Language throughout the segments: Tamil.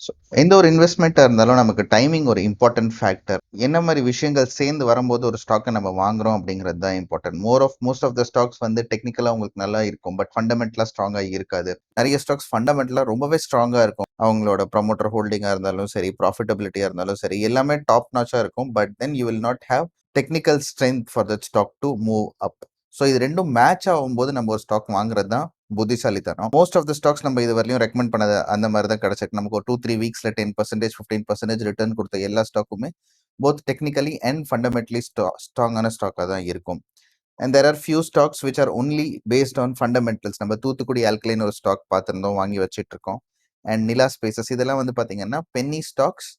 ஸோ எந்த ஒரு இன்வெஸ்ட்மெண்ட்டாக இருந்தாலும் நமக்கு டைமிங் ஒரு இம்பார்ட்டன்ட் ஃபேக்டர். என்ன மாதிரி விஷயங்கள் சேர்ந்து வரும்போது ஒரு ஸ்டாக்கை நம்ம வாங்குறோம் அப்படிங்கிறது தான் important. Most of the stocks வந்து டெக்னிக்கலாக உங்களுக்கு நல்லா இருக்கும், பட் ஃபண்டமெண்டலாக ஸ்ட்ராங்காக இருக்காது. நிறைய ஸ்டாக்ஸ் ஃபண்டமெண்டலாக ரொம்பவே ஸ்ட்ராங்காக இருக்கும். அவங்களோட ப்ரமோட்டர் ஹோல்டிங்காக இருந்தாலும் சரி, ப்ராஃபிட்டபிலிட்டியாக இருந்தாலும் சரி, எல்லாமே டாப் நாச்சாக இருக்கும். But then you will not have technical strength for that stock to move up. So இது ரெண்டும் மேட்ச் ஆகும்போது நம்ம ஒரு ஸ்டாக் வாங்குறது தான் புத்திசாலித்தனம். மோஸ்ட் ஆஃப் த ஸ்டாக்ஸ் நம்ம இது வரையும் ரெக்கமெண்ட் பண்ணது அந்த மாதிரி தான் கிடைச்சிருக்கு. நமக்கு ஒரு 2-3 வீக்ஸ்ல 10%, 15% ரிட்டர்ன் கொடுத்த எல்லா ஸ்டாக்குமே போத் டெக்னிக்கலி அண்ட் ஃபண்டமெண்டலி ஸ்ட்ராங்கான ஸ்டாக்காக தான் இருக்கும். And there are few stocks which are only based on fundamentals. நம்ம தூத்துக்குடி ஆல்கலைன் ஒரு ஸ்டாக் பார்த்துருந்தோம், வாங்கி வச்சுட்டு இருக்கோம். அண்ட் நிலா ஸ்பேசஸ் இதெல்லாம் வந்து பார்த்தீங்கன்னா penny stocks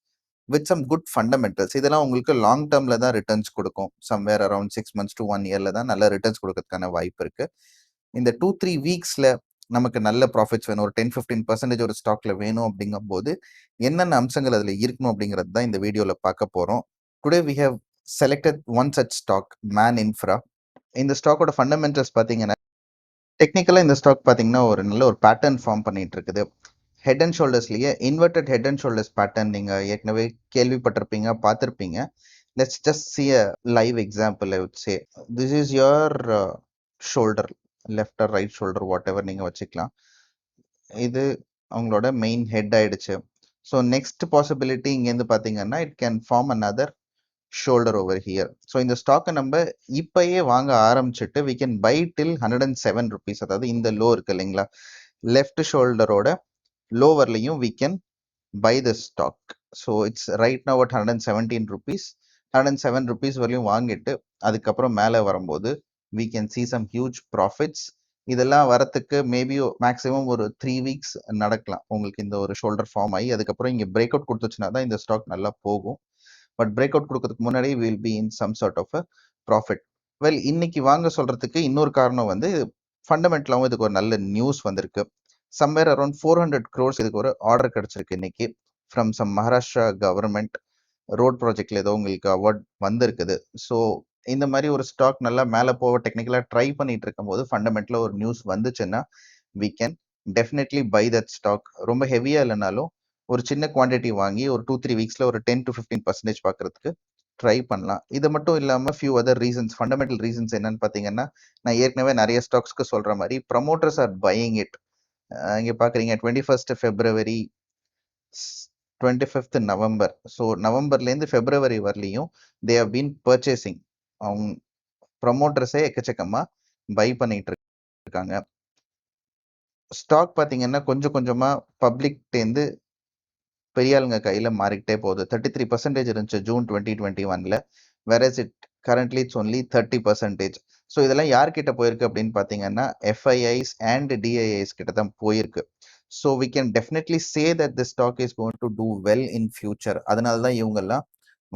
with some good fundamentals. இதெல்லாம் உங்களுக்கு லாங் டேர்ம்ல தான் ரிட்டர்ன்ஸ் கொடுக்கும். சம்வேர் அரௌண்ட் 6 months to 1 yearல தான் நல்ல ரிட்டர்ன்ஸ் கொடுக்கறதுக்கான வாய்ப்பு இருக்கு. இந்த 2-3 வீக்ஸ்ல நமக்கு நல்ல ப்ராஃபிட்ஸ் வேணும், ஒரு 10-15% ஒரு ஸ்டாக்ல வேணும் அப்படிங்கும் போது என்னென்ன அம்சங்கள் அதில் இருக்கணும் அப்படிங்கிறது தான் இந்த வீடியோவில் பார்க்க போகிறோம். Today we have selected one such stock, Maninfra. இந்த ஸ்டாக்கோட ஃபண்டமெண்டல்ஸ் பார்த்தீங்கன்னா, டெக்னிக்கலாக இந்த ஸ்டாக் பார்த்தீங்கன்னா ஒரு நல்ல ஒரு பேட்டர்ன் ஃபார்ம் பண்ணிட்டு இருக்குது. ஹெட் அண்ட் ஷோல்டர்ஸ்லயே inverted head and shoulders pattern நீங்க ஏற்கனவே கேள்விப்பட்டிருப்பீங்க, பார்த்திருப்பீங்க. Let's just see a live example. I would say this is your shoulder, left or right shoulder, whatever நீங்க வச்சுக்கலாம். இது அவங்களோட மெயின் ஹெட் ஆயிடுச்சு. ஸோ நெக்ஸ்ட் பாசிபிலிட்டி இங்கேருந்து பார்த்தீங்கன்னா it can form another shoulder over here. So இந்த ஸ்டாக்கை நம்ம இப்பயே வாங்க ஆரம்பிச்சுட்டு we can buy till 107 rupees. அதாவது இந்த லோ இருக்கு இல்லைங்களா, left ஷோல்டரோட லோவர்லையும் we can buy the stock. So it's right now at 117 rupees. 107 rupees வரையும் வாங்கிட்டு அதுக்கப்புறம் மேலே வரும்போது we can see some huge profits. இதெல்லாம் வரத்துக்கு மேபி மேக்ஸிமம் ஒரு 3 வீக்ஸ் நடக்கலாம். உங்களுக்கு இந்த ஒரு ஷோல்டர் ஃபார்ம் ஆகி அதுக்கப்புறம் இங்கே பிரேக் அவுட் கொடுத்துச்சுன்னா தான் இந்த ஸ்டாக் நல்லா போகும். பட் பிரேக் அவுட் கொடுக்கறதுக்கு முன்னாடி will be in some sort of a profit. Well, இன்னைக்கு வாங்க சொல்றதுக்கு இன்னொரு காரணம் வந்து ஃபண்டமெண்டலாகவும் இதுக்கு ஒரு நல்ல நியூஸ் வந்திருக்கு. சம்வேர் அரௌண்ட் 400 crores இதுக்கு ஒரு ஆர்டர் கிடைச்சிருக்கு இன்னைக்கு from some Maharashtra government. Road ப்ராஜெக்ட்ல ஏதோ உங்களுக்கு அவார்ட் வந்திருக்குது. ஸோ இந்த மாதிரி ஒரு ஸ்டாக் நல்லா மேலே போக டெக்னிக்கலாக ட்ரை பண்ணிட்டு இருக்கும்போது ஃபண்டமெண்டலாக ஒரு நியூஸ் வந்துச்சுன்னா we can definitely buy that stock. ரொம்ப ஹெவியாக இல்லைனாலும் ஒரு சின்ன குவான்டிட்டி வாங்கி ஒரு 2-3 வீக்ஸ்ல ஒரு 10-15% பார்க்கறதுக்கு ட்ரை பண்ணலாம். இது மட்டும் இல்லாமல் few other reasons, fundamental reasons என்னன்னு பார்த்தீங்கன்னா, நான் ஏற்கனவே நிறைய ஸ்டாக்ஸ்க்கு சொல்ற மாதிரி ப்ரமோட்டர்ஸ் ஆர் பையிங் இட். இங்கே பார்க்குறீங்க 21st February, 25th November. So நவம்பர்லேருந்து ஃபெப்ரவரி வரலையும் தே ஹவ் பீன் பர்ச்சேசிங். அவங்க ப்ரமோட்டர்ஸே எக்கச்சக்கமாக பை பண்ணிட்டு இருக்காங்க. ஸ்டாக் பார்த்தீங்கன்னா கொஞ்சம் கொஞ்சமாக பப்ளிக்டேருந்து பெரிய ஆளுங்க கையில் மாறிக்கிட்டே போகுது. 33% இருந்துச்சு ஜூன் 2021ல, whereas it currently it's only 30%. So இதெல்லாம் யார்கிட்ட போயிருக்கு அப்படின்னு பார்த்தீங்கன்னா எஃப்ஐஐஸ் அண்ட் டிஐஐஸ் கிட்ட தான் போயிருக்கு. So we can definitely say that the stock is going to do well in future. அதனால தான் இவங்கெல்லாம்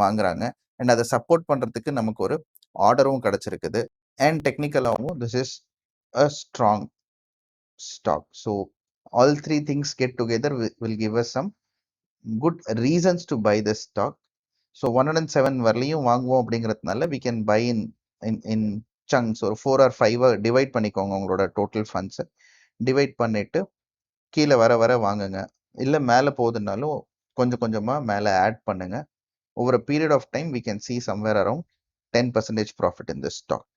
வாங்குறாங்க. அண்ட் அதை சப்போர்ட் பண்ணுறதுக்கு நமக்கு ஒரு ஆர்டரும் கிடைச்சிருக்குது. அண்ட் டெக்னிக்கலாகவும் this is a strong stock. So all three things get together will give us some good reasons to buy the stock. So 107 வரலையும் வாங்குவோம் அப்படிங்கிறதுனால we can buy in chunks. ஒரு 4 or 5 டிவைட் பண்ணிக்கோங்க உங்களோட டோட்டல் ஃபண்ட்ஸை. டிவைட் பண்ணிட்டு கீழே வர வர வாங்குங்க. இல்லை மேலே போகுதுனாலும் கொஞ்சம் கொஞ்சமாக மேலே ஆட் பண்ணுங்க. Over a period of time we can see somewhere around 10% profit in this stock.